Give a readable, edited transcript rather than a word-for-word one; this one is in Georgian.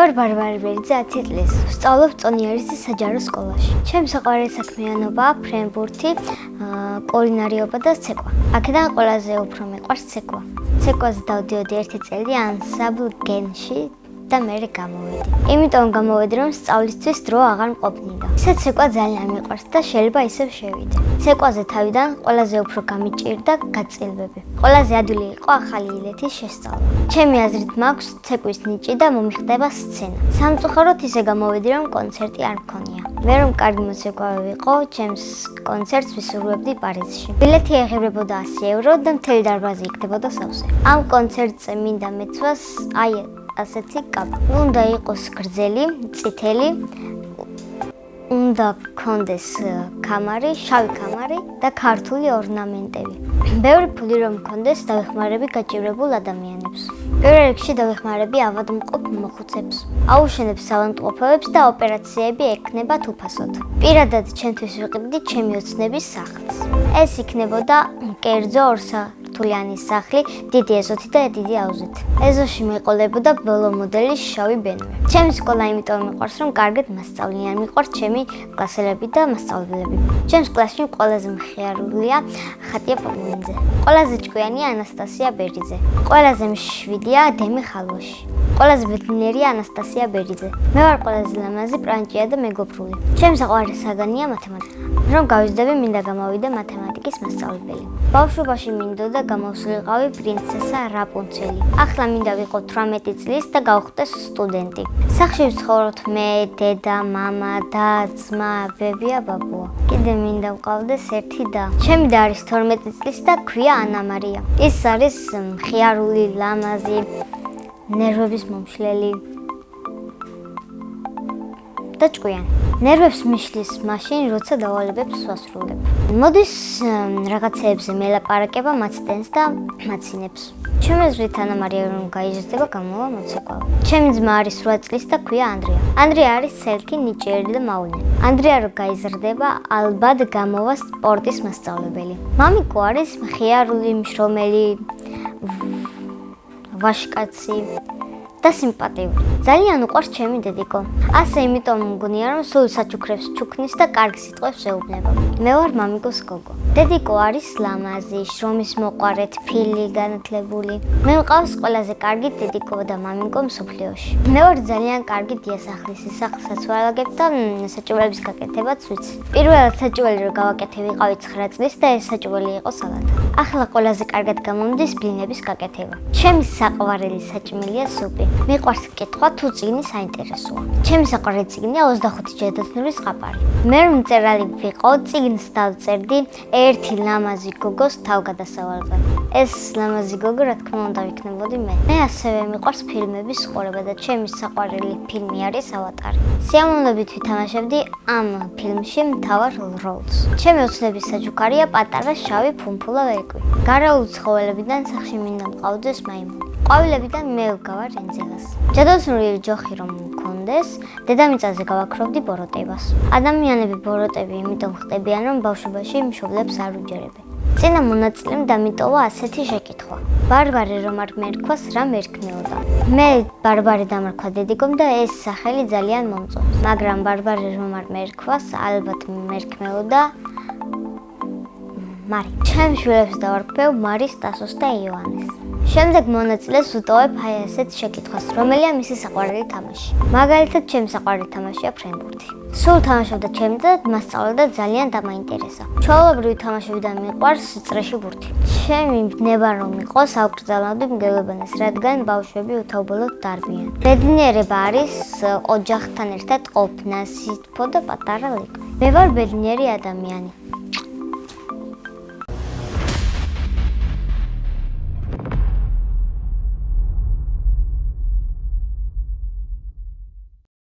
ვარ ბარბარე ბერიძე 10 წლის. ვსწავლობ წონიარისის საჯარო სკოლაში. ჩემი საყვარელი საქმიანობაა ფრენბურთი, კულინარიობა და ცეკვა. აქედან ყველაზე უფრო მეყვარს ცეკვა. ცეკვაზე დავდიოდი 1 წელი ანსამბლ გენში და მე გამოვედი. იმიტომ გამოვედი, რომ სწავლისთვის დრო აღარ მყოფნიდა. ისე ცეკვა ძალიან მიყვარს და შეიძლება ისევ შევიდე. ცეკვაზე თავიდან ყველაზე უფრო გამიჭირდა გაწილვები. ყველაზე ადვილი იყო ახალი ილეთის შესწავლა. ჩემი აზრით მაქვს ცეკვის ნიჭი და მომიხდება სცენა. სამწუხაროდ ისე გამოვედი, რომ კონცერტი არ მქონია. მე რომ კარგი მოცეკვავე ვიყო, ჩემს კონცერტს ვისურვებდი პარიზში. ბილეთი ეღირებოდა 100 ევრო და მთელი დარბაზი იქნებოდა სავსე. ამ კონცერტზე მინდა მეცვას ასეთი კაბა. უნდა იყოს გრძელი, წითელი, უნდა გქონდეს კამარი, შავი კამარი და ქართული ორნამენტები. ბევრი ფული რომ მქონდეს, დავეხმარები გაჭირებულ ადამიანებს. პირველ რიგში დავეხმარები ავადმყოფ მოხუცებს. აუშენებ საავადმყოფოებს და ოპერაციები ექნებათ უფასოდ. პირადად ჩემთვის ვიყიდდი ჩემი ოცნების სახლს. ეს იქნებოდა კერძო ორსართულიანი სახლი, დიდი ეზოთი და დიდი აუზით. ეზოში მეყოლებოდა ბოლო მოდელის შავი ბენვე. ჩემი სკოლა იმიტომ მიყვარს, რომ კარგად მასწავლიან, მიყვარს ჩემი კლასელები და მასწავლებლები. ჩემს კლასში ყველაზე მხიარულია ხატია პოპულინძე. ყველაზე ჭკვიანია ანასტასია ბერიძე. ყველაზე მშვიდია დემი ხალვაში. ყველაზე ბედნიერია ანასტასია ბერიძე. მე ვარ ყველაზე ლამაზი პრანჭია და მეგობრული. ჩემი საყვარელი საგანია მათემატიკა. რომ გავიზრდები, მინდა გამოვიდე მათემატიკის მასწავლებელი. ბავშვობაში მინდოდა გამოვსულიყავი პრინცესა რაპუნცელი. ახლა მინდა ვიყო 18 წლის და გავხდე სტუდენტი. სახლში ვცხოვრობთ მე, დედა, მამა და ძმა, ბებია, ბაბუა. კიდე მინდა ვყავდეს ერთი და. ჩემი და არის 12 წლის და ქვია ანა მარია. ის არის მხიარული, ლამაზი, ნერვების მომშლელი და ჭკვიანი. ნერვებს მიშლის მაშინ, როცა დავალებებს ვასრულებ. მოდის რაღაცეებზე მელაპარაკება მაცდენს და მაცინებს. ჩემი აზრით ანა მარია რომ გაიზრდება, გამოვა მოცეკვავე. ჩემი ძმა არის 8 წლის და ქვია ანდრია. ანდრია არის სელქი, ნიჭიერი და მავნე. ანდრია რომ გაიზრდება, ალბათ გამოვა სპორტის მასწავლებელი. მამიკო არის მხიარული, მშრომელი, ვაშკაცი და სიმპათიური. ძალიან უყვარს ჩემი დედიკო. ასე იმიტომ მგონია რომ სულ საჩუქრებს ჩუქნის და კარგი სიტყვებს ეუბნება. მე ვარ მამიკოს გოგო. დედიკო არის ლამაზი, შრომის მოყვარე, თბილი, განათლებული. მე მყავს ყველაზე კარგი დედიკო და მამიკო მსოფლიოში. მე ვარ ძალიან კარგი დიასახლის სისახლესაც ვალაგებ და საჭურველების გაკეთებაც ვიცი. პირველად საჭურველი რომ გავაკეთე ვიყავი 9 წლის და ეს საჭურველი იყო სალათა. ახლა ყველაზე კარგად გამომდის ბლინების გაკეთება. ჩემი საყვარელი საჭმელია სუპი. მიყვარს კითხვა თუ წიგნი საინტერესოა. ჩემი საყვარელი წიგნია 25 ჯედაცნური ზღაპარი. მე რომ მწერალი ვიყო, წიგნს დავწერდი ერთი ლამაზი გოგოს თავგადასავალზე. ეს ლამაზი გოგო რა თქმა უნდა ვიქნებოდი მე. მე ასევე მიყვარს ფილმების ყურება და ჩემი საყვარელი ფილმი არის ავატარი. სიამოვნებით ვითამაშებდი ამ ფილმში მთავარ როლს. ჩემი ოცნების საჩუქარია პატარა შავი ფუმფულა ვერკვი. გარეული ცხოველებიდან სახში მინდა მყავდეს მაიმუნი. ყვავილებიდან მე ვგავარ ენძელას. ჯადოსნური ჯოხი რომ მქონდეს, დედამიწაზე გავაქრობდი ბოროტებას. ადამიანები ბოროტები იმიტომ ხდებიან, რომ ბავშვობაში მშობლებს არ უჯერებენ. წინა მონაწილემ დამიტოვა ასეთი შეკითხვა. ბარბარე რომ არ მერქვას, რა მერქმეოდა? მე ბარბარე დამარქვა დედიკომ და ეს სახელი ძალიან მომწონს. მაგრამ ბარბარე რომ არ მერქვას, ალბათ მერქმეოდა მარი. ჩემ შვილებს დავარქვევ მარის, ტასოს და იოანეს. შემდეგ მონაწილეს ვუტოვებ აი ასეთ შეკითხვას, რომელია მისი საყვარელი თამაში. მაგალითად, ჩემი საყვარელი თამაშია ფრენბურთი. სულ თამაშობდა ჩემი და მასწავლდა ძალიან დამაინტერესა. ჩვეულებრივი თამაშებიდან მიყვარს წრეში ბურთი. ჩემი ნება რომ იყო საუკრძალავდი მგელებანეს, რადგან ბავშვები უთაობოლოდ დარბიან. ბედნიერება არის ოჯახთან ერთად ყოფნა, სითბო და პატარა ლეკვი. მე ვარ ბედნიერი ადამიანი.